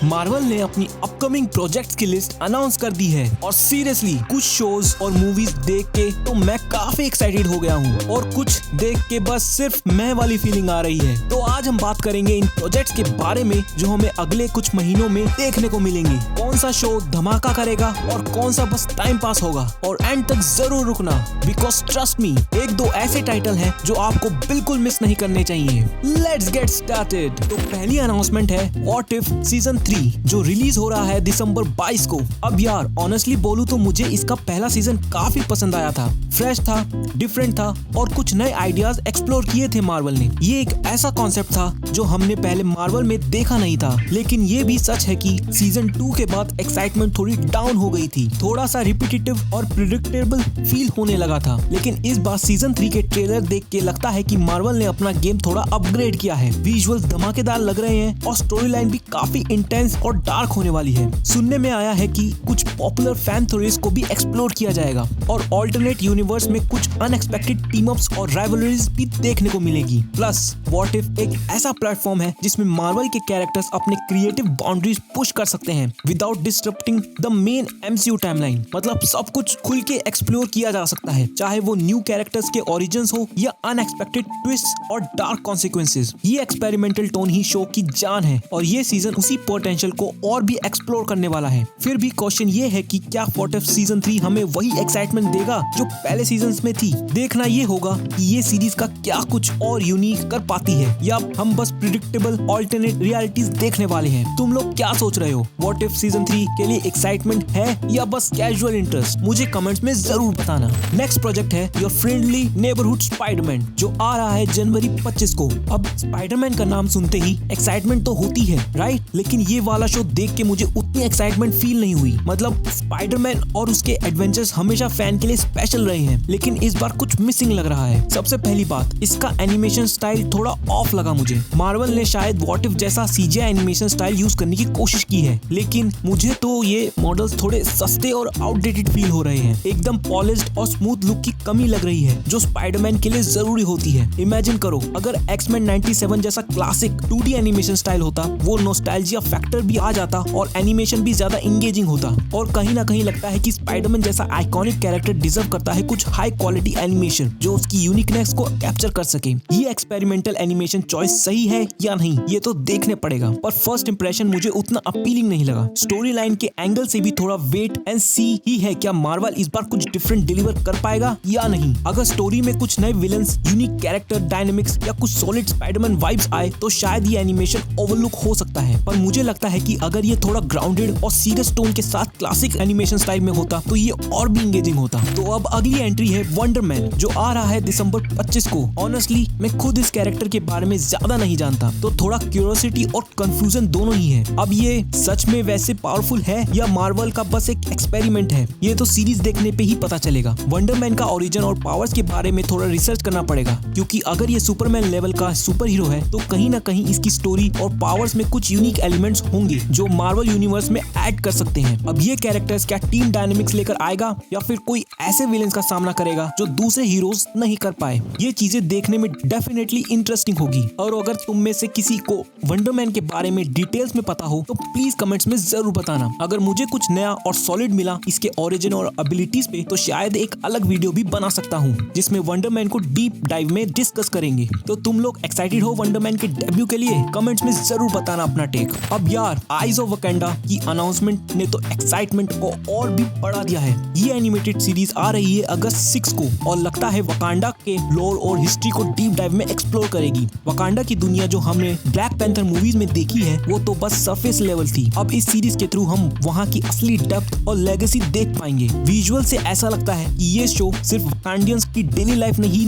Marvel ने अपनी upcoming projects की लिस्ट अनाउंस कर दी है और सीरियसली कुछ शोज और मूवीज देख के तो मैं काफी एक्साइटेड हो गया हूँ और कुछ देख के बस सिर्फ मैं वाली फीलिंग आ रही है। तो आज हम बात करेंगे इन प्रोजेक्ट्स के बारे में जो हमें अगले कुछ महीनों में देखने को मिलेंगे। कौन सा शो धमाका करेगा और कौन सा बस टाइम पास होगा, और एंड तक जरूर रुकना बिकॉज ट्रस्ट मी, एक दो ऐसे टाइटल हैं जो आपको बिल्कुल मिस नहीं करने चाहिए। Let's get started. तो पहली अनाउंसमेंट है व्हाट इफ सीजन 3 जो रिलीज हो रहा है दिसंबर 22 को। अब यार ऑनेस्टली बोलूं तो मुझे इसका पहला सीजन काफी पसंद आया था। फ्रेश था, डिफरेंट था और कुछ नए आइडियाज एक्सप्लोर किए थे मार्वल ने। ये एक ऐसा कॉन्सेप्ट था जो हमने पहले मार्वल में देखा नहीं था। लेकिन ये भी सच है कि सीजन 2 के बाद एक्साइटमेंट थोड़ी डाउन हो गई थी, थोड़ा सा रिपीटेटिव और प्रिडिक्टेबल फील होने लगा था। लेकिन इस बार सीजन 3 के ट्रेलर देख के लगता है कि मार्वल ने अपना गेम थोड़ा अपग्रेड किया है। विजुअल्स धमाकेदार लग रहे हैं और स्टोरी लाइन भी काफी इंटेंस और डार्क होने वाली है। सुनने में आया है कि कुछ पॉपुलर फैन थ्योरीज को भी एक्सप्लोर किया जाएगा और ऑल्टरनेट यूनिवर्स में कुछ अनएक्सपेक्टेड टीम अप्स और राइवलरीज भी देखने को मिलेगी। प्लस व्हाट इफ एक ऐसा प्लेटफॉर्म है जिसमें मार्वल के कैरेक्टर्स अपने क्रिएटिव बाउंड्रीज पुश कर सकते हैं without disrupting the main MCU timeline. मतलब सब कुछ खुल के एक्सप्लोर किया जा सकता है, चाहे वो न्यू कैरेक्टर्स के ओरिजिन्स हो या अनएक्सपेक्टेड ट्विस्ट और डार्क कॉन्सिक्वेंसेस। ये एक्सपेरिमेंटल टोन ही शो की जान है और ये सीजन उसी पोटेंशियल को और भी एक्सप्लोर करने वाला है। फिर भी क्वेश्चन ये है कि क्या व्हाट इफ सीजन 3 हमें वही एक्साइटमेंट देगा जो पहले सीजन्स में थी। देखना ये होगा कि ये सीरीज का क्या कुछ और यूनिक कर पाती है या हम बस प्रिडिक्टेबल ऑल्टरनेट रियलिटीज देखने वाले हैं। तुम लोग क्या सोच रहे हो? व्हाट इफ सीजन 3 के लिए एक्साइटमेंट है या बस कैजुअल इंटरेस्ट? मुझे कमेंट्स में जरूर बताना। नेक्स्ट प्रोजेक्ट है योर फ्रेंडली नेबरहुड स्पाइडरमैन जो आ रहा है जनवरी 25 को। अब स्पाइडरमैन का नाम सुनते ही एक्साइटमेंट तो होती है, राइट? लेकिन ये वाला शो देख के मुझे उतनी एक्साइटमेंट फील नहीं हुई। मतलब स्पाइडरमैन और उसके एडवेंचर्स हमेशा फैन के लिए स्पेशल रहे हैं, लेकिन इस बार कुछ मिसिंग लग रहा है। सबसे पहली बात, इसका एनिमेशन स्टाइल थोड़ा ऑफ लगा मुझे। मार्वल ने शायद व्हाट इफ जैसा सीजीआई एनिमेशन स्टाइल यूज करने की कोशिश की है, लेकिन मुझे तो ये मॉडल्स थोड़े सस्ते और आउटडेटेड फील हो रहे हैं। एकदम पॉलिश्ड और स्मूथ लुक की कमी लग रही है जो स्पाइडरमैन के लिए जरूरी होती है। इमेजिन करो अगर एक्समैन 97 जैसा क्लासिक 2D एनिमेशन स्टाइल होता, वो नॉस्टैल्जिया फैक्टर भी आ जाता और एनिमेशन भी ज्यादा इंगेजिंग होता। और कहीं ना कहीं लगता है कि स्पाइडरमैन जैसा आइकॉनिक कैरेक्टर डिजर्व करता है कुछ हाई क्वालिटी एनिमेशन जो उसकी यूनिकनेस को कैप्चर कर सके। ये एक्सपेरिमेंटल एनिमेशन चॉइस सही है या नहीं ये तो देखने पड़ेगा, पर फर्स्ट इंप्रेशन मुझे उतना अपीलिंग नहीं लगा। स्टोरी लाइन के एंगल से भी थोड़ा वेट एंड सी ही है, क्या मार्वल इस बार कुछ डिफरेंट डिलीवर कर पाएगा या नहीं। अगर स्टोरी में कुछ नए विलन्स, यूनिक कैरेक्टर डायनेमिक्स या कुछ सॉलिड स्पाइडरमैन वाइब्स आए तो शायद ये एनिमेशन ओवरलुक हो सकता है। पर मुझे लगता है कि अगर ये थोड़ा ग्राउंडेड और सीरियस टोन के साथ क्लासिक एनिमेशन स्टाइल में होता तो ये और भी इंगेजिंग होता। तो अब अगली एंट्री है वंडर मैन जो आ रहा है दिसंबर 25 को। ऑनेस्टली मैं खुद इस कैरेक्टर के बारे में ज्यादा नहीं जानता, तो थोड़ा क्यूरियोसिटी और कंफ्यूजन दोनों ही है। अब ये सच में वैसे पावरफुल है या मार्वल का बस एक एक्सपेरिमेंट है, ये तो सीरीज देखने पे ही पता चलेगा। वंडर मैन का ओरिजिन और पावर्स के बारे में थोड़ा रिसर्च करना पड़ेगा, क्योंकि अगर ये सुपरमैन लेवल का सुपर हीरो है तो कहीं ना कहीं इसकी स्टोरी और पावर्स में कुछ यूनिक एलिमेंट्स होंगे जो मार्वल यूनिवर्स में ऐड कर सकते हैं। अब ये कैरेक्टर्स क्या टीम डायनेमिक्स लेकर आएगा या फिर कोई ऐसे विलेंस का सामना करेगा जो दूसरे हीरोज नहीं कर पाए, ये चीजें देखने में डेफिनेटली इंटरेस्टिंग होगी। और अगर तुम में से किसी को वंडर मैन के बारे में डिटेल्स में पता हो तो प्लीज कमेंट्स में जरूर बताना। अगर मुझे कुछ नया और सॉलिड मिला इसके ओरिजिन और एबिलिटीज पे तो शायद एक अलग वीडियो भी बना सकता हूँ जिसमें वंडर मैन को डीप डाइव में डिस्कस करेंगे। तो तुम लोग एक्साइटेड हो वंडर मैन के डेब्यू के लिए? कमेंट्स में जरूर बताना अपना टेक। अब यार आइज ऑफ वकांडा की अनाउंसमेंट ने तो एक्साइटमेंट को और भी बढ़ा दिया है। ये एनिमेटेड सीरीज आ रही है अगस्त 6 को और लगता है वकांडा के लोर और हिस्ट्री को डीप डाइव में एक्सप्लोर करेगी। वकांडा की दुनिया जो हमने ब्लैक पैंथर मूवीज में देखी है वो तो बस सरफेस लेवल थी। अब इस सीरीज के थ्रू हम वहाँ की असली डेप्थ और लेगेसी देख पाएंगे। विजुअल से ऐसा लगता है कि ये शो सिर्फ वकांडियंस की डेली लाइफ नहीं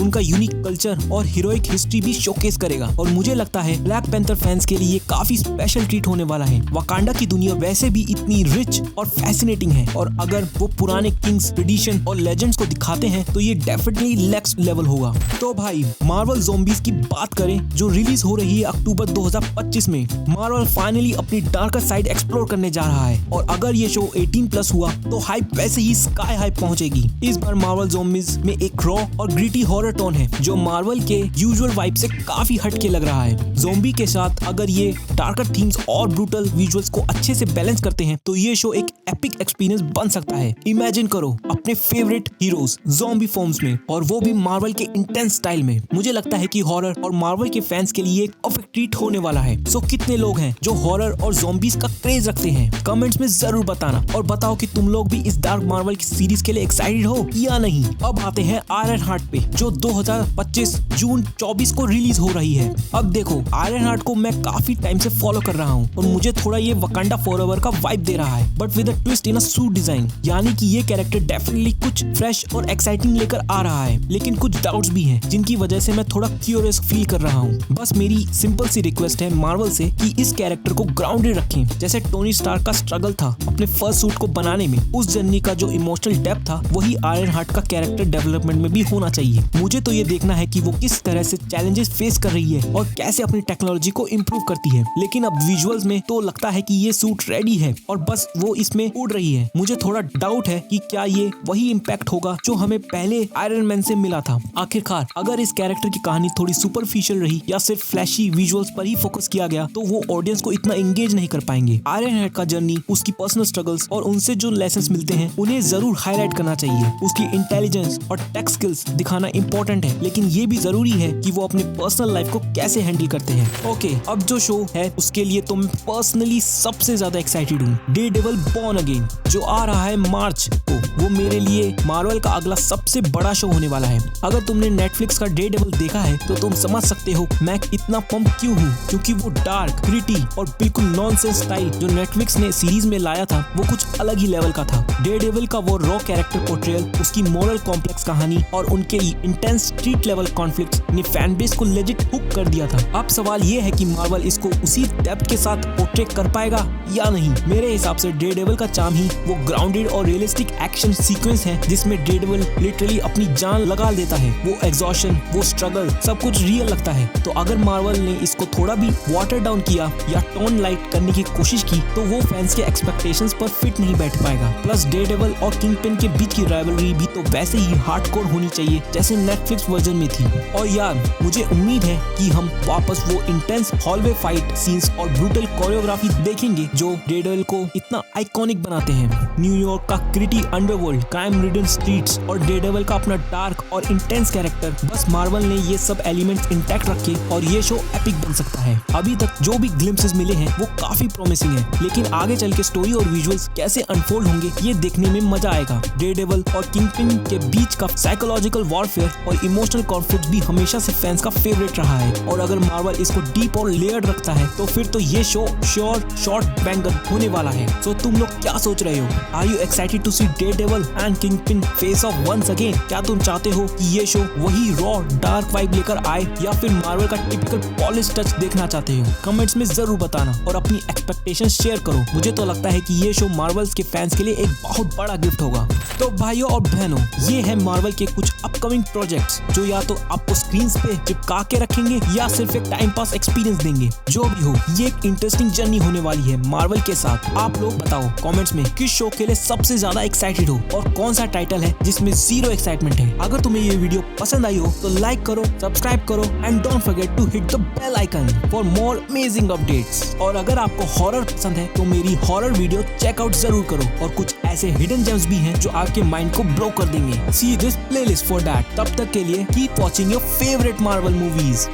उनका यूनिक कल्चर और हीरोइक हिस्ट्री भी शोकेस करेगा। और मुझे लगता है ब्लैक पैंथर फैंस के लिए काफी स्पेशल ट्रीट होने वाला है। वकांडा की दुनिया वैसे भी इतनी रिच और फैसिनेटिंग है और अगर वो पुराने किंग्स, ट्रेडिशन और लेजेंड्स को दिखाते हैं तो ये डेफिनेटली नेक्स्ट लेवल होगा। तो भाई मार्वल ज़ॉम्बीज की बात करें जो रिलीज हो रही है अक्टूबर 2025 में, मार्वल फाइनली अपनी डार्कर साइड एक्सप्लोर करने जा रहा है और अगर ये शो 18+ हुआ तो हाइप वैसे ही स्काई हाई पहुंचेगी। इस बार मार्वल ज़ॉम्बीज में एक रॉ और ग्रिटी हॉरर टोन है जो मार्वल के यूजुअल वाइब से काफी हटके लग रहा है। ज़ॉम्बी के साथ अगर ये डार्कर थीम्स और ब्रूटल विजुअल्स को अच्छे से बैलेंस करते हैं तो ये शो एक एपिक एक्सपीरियंस बन सकता है। इमेजिन करो अपने फेवरेट हीरोज ज़ॉम्बी फॉर्म्स में, और वो भी मार्वल के इंटेंस स्टाइल में। मुझे लगता है कि हॉरर और मार्वल के फैंस के लिए एक परफेक्ट ट्रीट होने वाला है। सो कितने लोग हैं जो हॉरर और ज़ॉम्बीज का क्रेज रखते हैं? कमेंट्स में जरूर बताना, और बताओ कि तुम लोग भी इस डार्क मार्वल की सीरीज के लिए एक्साइटेड हो या नहीं। अब आते हैं आयरन हार्ट पे, जो 2025 जून 24 को रिलीज हो रही है। अब देखो, आयरन हार्ट को मैं काफी टाइम से फॉलो कर रहा हूँ और मुझे थोड़ा ये वकांडा फॉरएवर का वाइब दे रहा है, but with a twist in a suit design. यानी कि ये कैरेक्टर डेफिनेटली कुछ फ्रेश और एक्साइटिंग लेकर आ रहा है, लेकिन कुछ डाउट्स भी हैं जिनकी वजह से मैं थोड़ा क्यूरियस फील कर रहा हूँ। बस मेरी सिंपल सी रिक्वेस्ट है मार्वल से कि इस कैरेक्टर को ग्राउंडेड रखें, जैसे टोनी स्टार्क का स्ट्रगल था अपने फर्स्ट सूट को बनाने में। उस जर्नी का जो इमोशनल डेप्थ था वही आयरन हार्ट का कैरेक्टर डेवलपमेंट में भी होना चाहिए। मुझे तो ये देखना है कि वो किस तरह से चैलेंजेस फेस कर रही है और कैसे अपनी टेक्नोलॉजी को इम्प्रूव करती है। लेकिन अब विजुअल्स में तो लगता है कि ये सूट रेडी है और बस वो इसमें उड़ रही है। मुझे थोड़ा डाउट है कि क्या ये वही इम्पैक्ट होगा जो हमें पहले आयरन मैन से मिला था। आखिरकार अगर इस कैरेक्टर की कहानी थोड़ी सुपरफिशियल रही या सिर्फ फ्लैशी विजुअल्स पर ही फोकस किया गया तो वो ऑडियंस को इतना एंगेज नहीं कर पाएंगे। आयरन हार्ट का जर्नी, उसकी पर्सनल स्ट्रगल्स और उनसे जो लेसन्स मिलते हैं उन्हें जरूर हाईलाइट करना चाहिए। उसकी इंटेलिजेंस और टेक स्किल्स दिखाना इंपॉर्टेंट है, लेकिन ये भी जरूरी है कि वो अपनी पर्सनल लाइफ को कैसे हैंडल करते हैं। ओके, अब जो शो है उसके लिए तो मैं पर्सनली सबसे ज्यादा एक्साइटेड हूँ। डेयरडेविल बॉर्न अगेन जो आ रहा है मार्च को, वो मेरे लिए मार्वल का अगला सबसे बड़ा शो होने वाला है। अगर तुमने नेटफ्लिक्स का डेयरडेविल देखा है तो तुम समझ सकते हो मैं इतना पंप क्यों हूँ, क्योंकि वो डार्क, ग्रिटी और बिल्कुल नॉनसेंस स्टाइल जो नेटफ्लिक्स ने सीरीज में लाया था वो कुछ अलग ही लेवल का था। डेयरडेविल का वो रॉ कैरेक्टर पोर्ट्रेयल, उसकी मोरल कॉम्प्लेक्स कहानी और उनके इंटेंस स्ट्रीट लेवल कॉन्फ्लिक्ट्स ने फैन बेस को लेजिट हुक कर दिया था। अब सवाल ये है कि मार्वल इसको उसी डेप्थ के साथ पोर्ट्रेट कर पाएगा या नहीं। मेरे हिसाब से डेयरडेविल का चार्म ही वो ग्राउंडेड और रियलिस्टिक एक्शन सीक्वेंस है जिसमें डेयरडेविल लिटरली अपनी जान लगा देता है। वो एग्जॉशन, वो स्ट्रगल, सब कुछ रियल लगता है। तो अगर मार्वल ने इसको थोड़ा भी वाटर डाउन किया या टोन लाइट करने की कोशिश की तो वो फैंस के एक्सपेक्टेशंस पर फिट नहीं बैठ पाएगा। प्लस डेयरडेविल और किंगपिन के बीच की राइवलरी भी तो वैसे ही हार्डकोर होनी चाहिए जैसे नेटफ्लिक्स वर्जन में थी। और यार, मुझे उम्मीद है कि हम वापस वो इंटेंस हॉलवे फाइट सीन्स और ब्रूटल कोरियोग्राफी देखेंगे जो डेयरडेविल को इतना आइकॉनिक बनाते हैं। न्यूयॉर्क का gritty underworld, crime ridden streets और डेयरडेविल का अपना डार्क और इंटेंस कैरेक्टर, बस मार्वल ने ये सब एलिमेंट्स इंटैक्ट रखे और ये शो एपिक बन सकता है। अभी तक जो भी ग्लिम्पसेस मिले हैं वो काफी प्रॉमिसिंग है, लेकिन आगे चल के स्टोरी और विजुअल्स कैसे अनफोल्ड होंगे ये देखने में मजा आएगा। डेयरडेविल और किंगपिन के बीच का साइकोलॉजिकल वॉरफेयर और इमोशनल कॉन्फ्लिक्ट भी हमेशा से फैंस का फेवरेट रहा है, और अगर मार्वल इसको डीप और लेयर्ड रखता है तो फिर तो ये शो श्योर शॉर्ट बैंगर होने वाला है। सो तुम लोग क्या सोच रहे हो? Are you excited to see Daredevil and Kingpin face off once again? क्या तुम चाहते हो कि ये शो वही रॉ डार्क वाइब लेकर आए या फिर मार्वल का टिपिकल पॉलिश टच देखना चाहते हो? कमेंट्स में जरूर बताना और अपनी एक्सपेक्टेशंस शेयर करो। मुझे तो लगता है कि ये शो मार्वल्स के फैंस के लिए एक बहुत बड़ा गिफ्ट होगा। तो भाइयों और बहनों, ये है मार्वल के कुछ अपकमिंग प्रोजेक्ट्स जो या तो आपको स्क्रीन पे चिपका के रखेंगे या सिर्फ एक टाइम पास एक्सपीरियंस देंगे। जो भी हो, ये एक इंटरेस्टिंग जर्नी होने वाली है मार्वल के साथ। आप लोग बताओ कमेंट्स में किस शो के लिए सबसे ज्यादा एक्साइटेड हो और कौन सा टाइटल है जिसमें जीरो एक्साइटमेंट है। अगर तुम्हें ये वीडियो पसंद आई हो तो लाइक करो, सब्सक्राइब करो and don't forget to hit the bell icon for more amazing updates. और अगर आपको हॉरर पसंद है तो मेरी हॉरर वीडियो चेकआउट जरूर करो, और कुछ ऐसे हिडन जेम्स भी हैं जो आपके माइंड को ब्लो कर देंगे। See this playlist for that. तब तक के लिए keep watching your favourite Marvel movies.